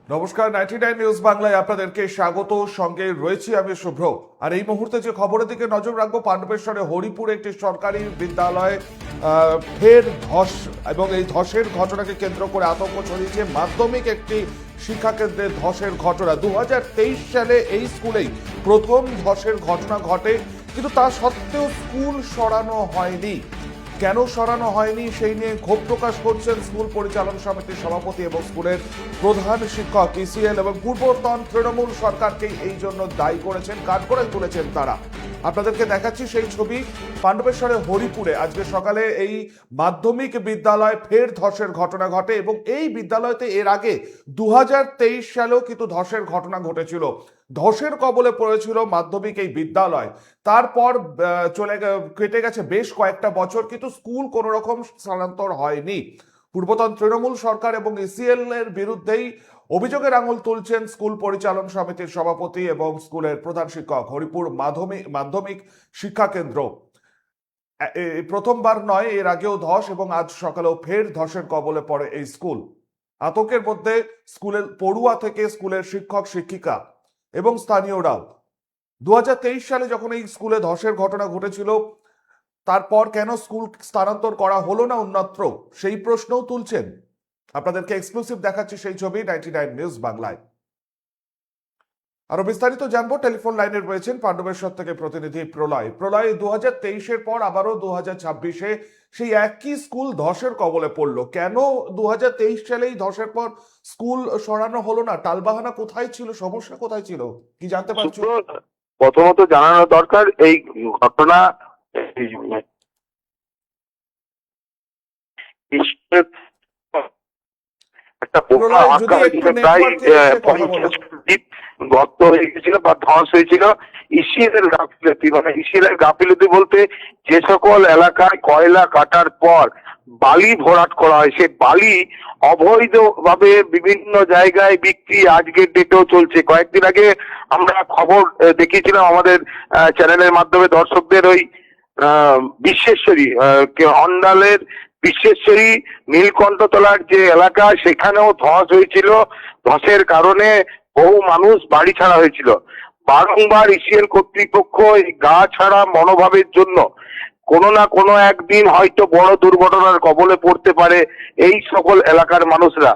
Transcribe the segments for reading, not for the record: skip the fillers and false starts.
নমস্কার, 99 নিউজ বাংলায় আপনাদেরকে স্বাগত। সঙ্গে রয়েছি আমি শুভ্র। আর এই মুহূর্তে যে খবরের দিকে নজর রাখবো, পাণ্ডবেশ্বরে হরিপুরে একটি সরকারি বিদ্যালয় ফের ধস, এবং এই ধসের ঘটনাকে কেন্দ্র করে আতঙ্ক ছড়িয়েছে। মাধ্যমিক একটি শিক্ষাকেন্দ্রে ধসের ঘটনা। 2023 সালে এই স্কুলেই প্রথম ধসের ঘটনা ঘটে, কিন্তু তা সত্ত্বেও স্কুল সরানো হয়নি। কেন সরানো হয়নি সেই নিয়ে ক্ষোভ প্রকাশ করছেন স্কুল পরিচালন সমিতির সভাপতি এবং স্কুলের প্রধান শিক্ষক। ইসিএল এবং পূর্বতন তৃণমূল সরকারকেই এই জন্য দায়ী করেছেন, কাঠগড়ায় তুলেছেন তারা। আপনাদেরকে দেখাচ্ছি সেই ছবি। পাণ্ডবেশ্বরে হরিপুরে আজকে সকালে এই মাধ্যমিক বিদ্যালয় ফের ধসের ঘটনা ঘটে, এবং এই বিদ্যালয়তে এর আগে 2023 সালেও কিন্তু ধসের ঘটনা ঘটেছিল। ধসের কবলে পড়েছিল মাধ্যমিক এই বিদ্যালয়। তারপর কেটে গেছে বেশ কয়েকটা বছর, কিন্তু স্কুল কোনো রকম স্থানান্তর হয়নি। পূর্বতন তৃণমূল সরকার এবং ইসিএল এর বিরুদ্ধেই অভিযোগের আঙুল তুলছেন স্কুল পরিচালন সমিতির সভাপতি এবং স্কুলের প্রধান শিক্ষক। হরিপুর মাধ্যমিক শিক্ষা কেন্দ্র প্রথমবার নয়, এর আগেও ধস, এবং আজ সকালেও ফের ধসের কবলে পড়ে এই স্কুল। আতঙ্কের মধ্যে স্কুলের পড়ুয়া থেকে স্কুলের শিক্ষক শিক্ষিকা এবং স্থানীয়রাও। 2023 সালে যখন এই স্কুলে ধসের ঘটনা ঘটেছিল, তারপর কেন স্কুল স্থানান্তর করা হলো না অন্যত্র, সেই প্রশ্নও তুলছেন। আপনাদেরকে এক্সক্লুসিভ দেখাচ্ছি সেই ছবি 99 নিউজ বাংলায়। আরো বিস্তারিত জানবো, টেলিফোন লাইনে রয়েছেন পাণ্ডবেশ্বর থেকে প্রতিনিধি প্রলয়। 2023-এর পর আবারও 2026-এ সেই একই স্কুল ধসের কবলে পড়লো। কেন 2023 সালেই ধসের পর স্কুল সরানো হলো না? টালবাহানা কোথায় ছিল, সমস্যা কোথায় ছিল, কি জানতে পারছো? প্রথমত জানানো দরকার, এই ঘটনা একটা গর্ত হয়ে গেছিল বা ধস হয়েছিল। ইসিএলের গাফিলতি, মানে ইসিএলের গাফিলতি বলতে যে সকল এলাকায় কয়লা কাটার পর বালি ভরাট করা হয়, সে বালি অবৈধভাবে বিভিন্ন জায়গায় বিক্রি আজকের ডেটেও চলছে। কয়েকদিন আগে আমরা খবর দেখিয়েছিলাম আমাদের চ্যানেলের মাধ্যমে দর্শকদের, ওই বিশ্বেশ্বরী অন্ডালের বিশ্বেশ্বরী নীলকণ্ঠতলার যে এলাকা, সেখানেও ধস হয়েছিল। ধসের কারণে বহু মানুষ বাড়ি ছাড়া হয়েছিল। বারংবার ইসিএল কর্তৃপক্ষ এই গা ছাড়া মনোভাবের জন্য কোনো না কোনো একদিন হয়তো বড় দুর্ঘটনার কবলে পড়তে পারে এই সকল এলাকার মানুষরা।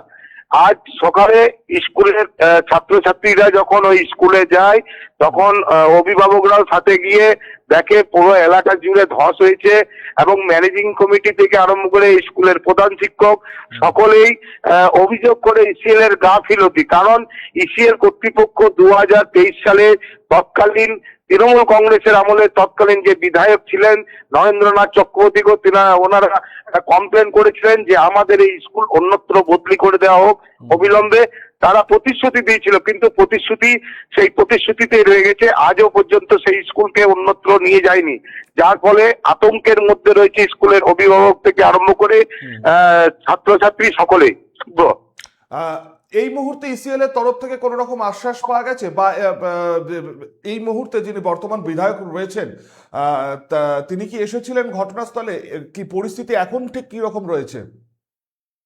আজ সকালে স্কুলের ছাত্রছাত্রীরা যখন ওই স্কুলে যায়, তখন অভিভাবকরাও সাথে গিয়ে দেখে পুরো এলাকা জুড়ে ধস হয়েছে, এবং ম্যানেজিং কমিটি থেকে আরম্ভ করে স্কুলের প্রধান শিক্ষক সকলেই অভিযোগ করে ইসিএল এর গাফিলতি। কারণ ইসিএল কর্তৃপক্ষ 2023 সালে তৎকালীন তৃণমূল কংগ্রেসের আমলে তৎকালীন যে বিধায়ক ছিলেন নরেন্দ্রনাথ চক্রবর্তীকে ওনারা কমপ্লেন করেছিলেন যে আমাদের এই স্কুল অন্যত্র বদলি করে দেওয়া হোক অবিলম্বে। তারা প্রতিশ্রুতি দিয়েছিল, কিন্তু সেই প্রতিশ্রুতিতেই রয়ে গেছে। আজও পর্যন্ত সেই স্কুলকে অন্যত্র নিয়ে যায়নি, যার ফলে আতঙ্কের মধ্যে রয়েছে স্কুলের অভিভাবক থেকে আরম্ভ করে ছাত্রছাত্রী সকলেই। এই মুহূর্তে ইসিএল এর তরফ থেকে কোন রকম আশ্বাস পাওয়া গেছে, বা এই মুহূর্তে যিনি বর্তমান বিধায়ক রয়েছেন তিনি কি এসেছিলেন ঘটনাস্থলে? কি পরিস্থিতি এখন ঠিক কি রকম রয়েছে?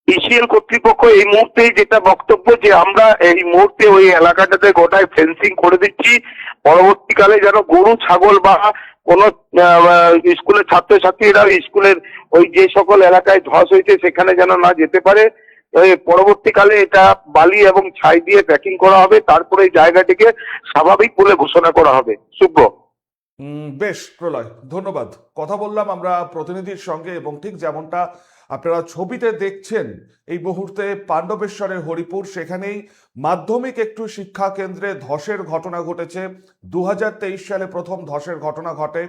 ইসিএল কর্তৃপক্ষ এই মুহূর্তে যেটা বক্তব্য, যে আমরা এই মুহূর্তে ওই এলাকাটাতে গোটায় ফেন্সিং করে দিচ্ছি, পরবর্তীকালে যেন গরু ছাগল বা কোন স্কুলের ছাত্রছাত্রীরা স্কুলের ওই যে সকল এলাকায় ধস হয়েছে সেখানে যেন না যেতে পারে। পরবর্তীকালে এটা বালি এবং ছাই দিয়ে প্যাকিং করা হবে, তারপরে এই জায়গাটিকে স্বাভাবিক বলে ঘোষণা করা হবে। শুভ্র। বেশ প্রলয়, ধন্যবাদ। কথা বললাম আমরা প্রতিনিধির সঙ্গে, এবং ঠিক যেমনটা আপনারা ছবিতে দেখছেন এই মুহূর্তে পাণ্ডবেশ্বরের হরিপুর, সেখানেই মাধ্যমিক একটু শিক্ষা কেন্দ্রে ধসের ঘটনা ঘটেছে। 2023 সালে প্রথম ধসের ঘটনা ঘটে,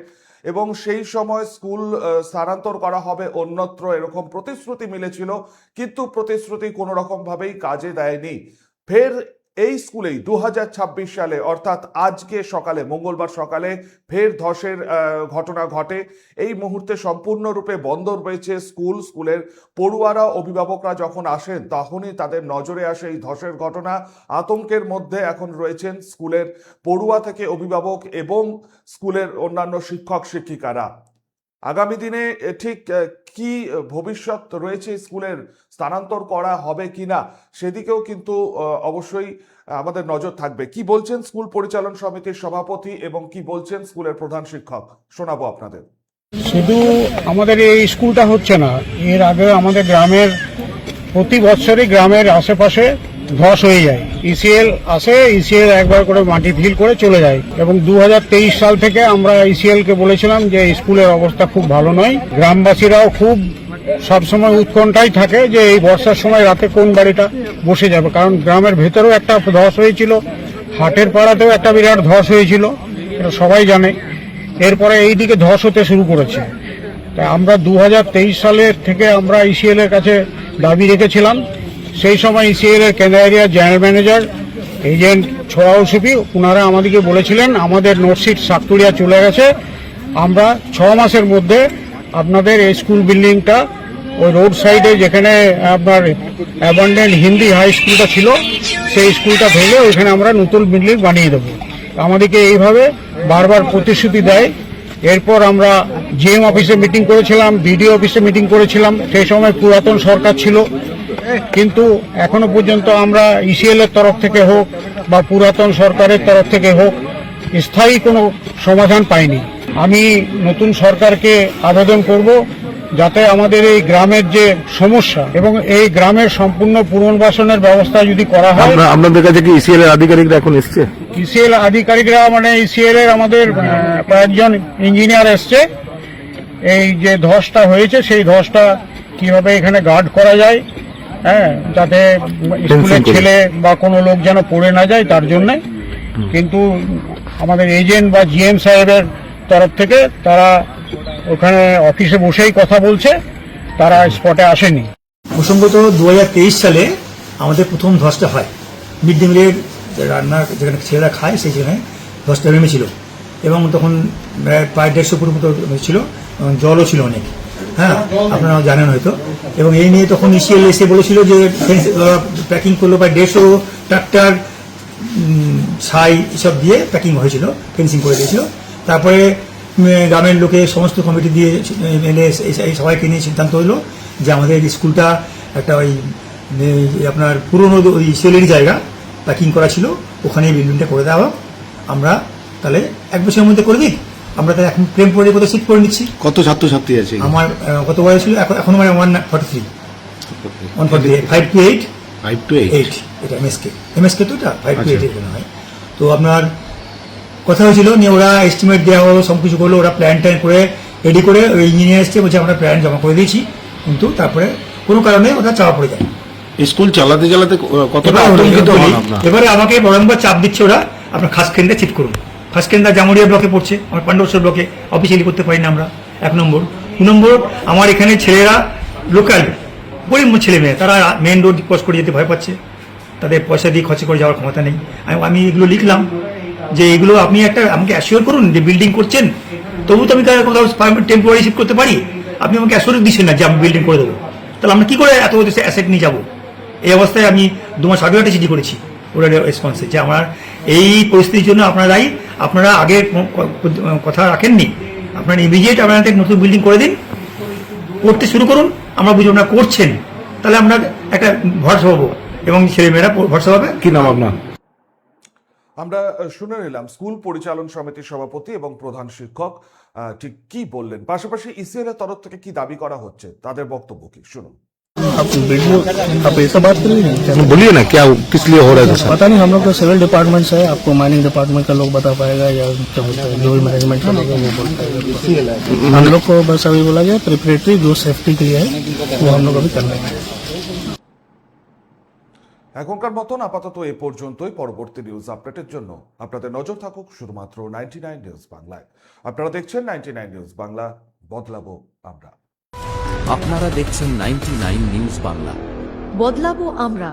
এবং সেই সময় স্কুল স্থানান্তর করা হবে অন্যত্র এরকম প্রতিশ্রুতি মিলেছিল, কিন্তু প্রতিশ্রুতি কোনো রকম ভাবেই কাজে দেয়নি। ফের এই স্কুলেই 2026 সালে, অর্থাৎ আজকে সকালে, মঙ্গলবার সকালে ফের ধসের ঘটনা ঘটে। এই মুহূর্তে সম্পূর্ণরূপে বন্ধ রয়েছে স্কুল। স্কুলের পড়ুয়ারা, অভিভাবকরা যখন আসেন তখনই তাদের নজরে আসে এই ধসের ঘটনা। আতঙ্কের মধ্যে এখন রয়েছেন স্কুলের পড়ুয়া থেকে অভিভাবক এবং স্কুলের অন্যান্য শিক্ষক শিক্ষিকারা। আগামী দিনে ঠিক কি ভবিষ্যৎ রয়েছে স্কুলের, স্থানান্তর করা হবে কিনা সেদিকেও কিন্তু অবশ্যই আমাদের নজর থাকবে। কি বলছেন স্কুল পরিচালন সমিতির সভাপতি এবং কি বলছেন স্কুলের প্রধান শিক্ষক, শোনাবো আপনাদের। শুধু আমাদের এই স্কুলটা হচ্ছে না, এর আগে আমাদের গ্রামের প্রতি বছরই গ্রামের আশেপাশে ধস হয়ে যায়। ইসিএল আসে, ইসিএল একবার করে মাটি ফিল করে চলে যায় এবং 2023 সাল থেকে আমরা ইসিএল কে বলেছিলাম যে স্কুলের অবস্থা খুব ভালো নয়। গ্রামবাসীরাও খুব সবসময় উৎকণ্ঠায় থাকে যে এই বর্ষার সময় রাতে কোন বাড়িটা বসে যাবে, কারণ গ্রামের ভেতরেও একটা ধস হয়েছিল, হাটের পাড়াতেও একটা বিরাট ধস হয়েছিল, এটা সবাই জানে। এরপরে এই দিকে ধস হতে শুরু করেছে। তাই আমরা 2023 সালের থেকে আমরা ইসিএল এর কাছে দাবি রেখেছিলাম। সেই সময় ইসিএল এর কেন্দ্র এরিয়া জেনারেল ম্যানেজার এজেন্ট ছোড়াউল সিপি ওনারা আমাদেরকে বলেছিলেন আমাদের নোটশিট সাতকুড়িয়া চলে গেছে, আমরা 6 মাসের মধ্যে আপনাদের এই স্কুল বিল্ডিংটা ওই রোড সাইডে যেখানে আপনার অ্যাবান্ডেন্ট হিন্দি হাই স্কুলটা ছিল সেই স্কুলটা ভেঙে ওইখানে আমরা নতুন বিল্ডিং বানিয়ে দেবো। আমাদেরকে এইভাবে বারবার প্রতিশ্রুতি দেয়। এরপর আমরা জিএম অফিসে মিটিং করেছিলাম, বিডিও অফিসে মিটিং করেছিলাম, সেই সময় পুরাতন সরকার ছিল, কিন্তু এখনো পর্যন্ত আমরা ইসিএল এর তরফ থেকে হোক বা পুরাতন সরকারের তরফ থেকে হোক স্থায়ী কোনো সমাধান পাইনি। আমি নতুন সরকারকে আবেদন করব যাতে আমাদের এই গ্রামের যে সমস্যা এবং এই গ্রামের সম্পূর্ণ পুনর্বাসনের ব্যবস্থা যদি করা হয়। আপনাদের কাছে কি ইসিএল এর আধিকারিকরা এখন এসছে? ইসিএল আধিকারিকরা মানে ইসিএল এর আমাদের কয়েকজন ইঞ্জিনিয়ার এসছে, এই যে ধসটা হয়েছে সেই ধসটা কিভাবে এখানে গার্ড করা যায়, হ্যাঁ, যাতে স্কুলের ছেলে বা কোনো লোক যেন পড়ে না যায় তার জন্য। কিন্তু আমাদের এজেন্ট বা জিএম সাহেবের তরফ থেকে তারা ওখানে অফিসে বসেই কথা বলছে, তারা স্পটে আসেনি। প্রসঙ্গত 2023 সালে আমাদের প্রথম ধসটা হয়। মিড ডে মিলের রান্না যেখানে ছেলেরা খায় সেই সেখানে ধসটা নেমেছিল এবং তখন প্রায় 150 ফুট মতো ছিল, জলও ছিল অনেক, হ্যাঁ আপনারা জানেন হয়তো। এবং এই নিয়ে তখন ইসিএল এসে বলেছিল যে প্যাকিং করলো, প্রায় 150 ট্রাক্টর ছাই এসব দিয়ে প্যাকিং হয়েছিল, ফেন্সিং করে দিয়েছিল। তারপরে গ্রামের লোকে সমস্ত কমিটি দিয়ে এমএলএ এই সবাইকে নিয়ে সিদ্ধান্ত হলো যে আমাদের স্কুলটা একটা ওই আপনার পুরনো ওই সেলের জায়গা প্যাকিং করা ছিল, ওখানে বিল্ডিংটা করে দেওয়া হোক। আমরা তাহলে 1 বছরের মধ্যে করে দিই। আমরা তাহলে এখন প্রেম পড়ে কোথাও সিট করে নিচ্ছি। কত ছাত্রছাত্রী আছে? আমার কত বয়স ছিল এখন আমার 143 5 to 8 এটা এমএসকে তো এটা 5 to 8 এর হয়। তো আপনার কথা হয়েছিল নিয়ে ওরা এস্টিমেট দেওয়া হলো, সব কিছু করলো, ওরা প্ল্যান ট্যান করে রেডি করে ওই ইঞ্জিনিয়ার এসছে, বলছে আমরা প্ল্যান জমা করে দিয়েছি, কিন্তু তারপরে কোনো কারণে ওরা চাপা পড়ে যায়। স্কুল চালাতে চালাতে কতটা আতঙ্কিত হন আপনারা? এবারে আমাকে বারংবার চাপ দিচ্ছে ওরা, আপনার খাসকেন্দ্রে চিট করুন। খাসকেন্দ্রা জামুরিয়া ব্লকে পড়ছে, আমার পাণ্ডবসর ব্লকে, অফিসিয়ালি করতে পারি না আমরা। 1 নম্বর। 2 নম্বর, আমার এখানে ছেলেরা লোকাল গরিব ছেলে মেয়ে, তারা মেন রোড ক্রস করে যেতে ভয় পাচ্ছে, তাদের পয়সা দিয়ে খরচা করে যাওয়ার ক্ষমতা নেই। আমি এগুলো লিখলাম যে এগুলো আপনি একটা আমাকে অ্যাসিওর করুন যে বিল্ডিং করছেন, তবু তো আমি কোথাও টেম্পোরারি শিফট করতে পারি। আপনি আমাকে অ্যাসিওর দিচ্ছেন না যে আমি বিল্ডিং করে দেবো, তাহলে আমরা কি করে এত অ্যাসেট নিয়ে যাবো? এই অবস্থায় আমি 2 মাস আগে একটা চিঠি করেছি ওরা রেসপন্সে যে আমার এই পরিস্থিতির জন্য আপনারাই, আপনারা আগে কথা রাখেননি, আপনারা ইমিডিয়েট আপনারা নতুন বিল্ডিং করে দিন, করতে শুরু করুন। আমরা বুঝি আপনারা করছেন, তাহলে আমরা একটা ভরসা পাবো এবং ছেলেমেয়েরা ভরসা পাবে। কি নাম আপনার? আমরা শুনে নিলাম স্কুল পরিচালন সমিতির সভাপতি এবং প্রধান শিক্ষক ঠিক কি বললেন, পাশাপাশি ইসিএল এর তরফ থেকে কি দাবি করা হচ্ছে তাদের বক্তব্য কি শুনুন। आप ऐसा बात कर रही हैं? बोलिए ना, क्या किस लिए हो रहा है? पता नहीं, हम लोग तो सिविल डिपार्टमेंट से है, आपको माइनिंग डिपार्टमेंट का लोग बता पाएगा या क्या बोलते हैं, जो भी मैनेजमेंट का लोग है वो बोल पाएगा। हम लोग को बस अभी बोला गया प्रिपरेटरी जो सेफ्टी के लिए है वो हम लोग अभी कर रहे हैं। এখনকার মতন আপাতত এ পর্যন্তই। পরবর্তী নিউজ আপডেটের জন্য আপনাদের নজর থাকুক শুধুমাত্র 99 নিউজ বাংলায়। আপনারা দেখছেন 99 নিউজ বাংলা, বদলাবো আমরা। আপনারা দেখছেন 99 নিউজ বাংলা, বদলাবো আমরা।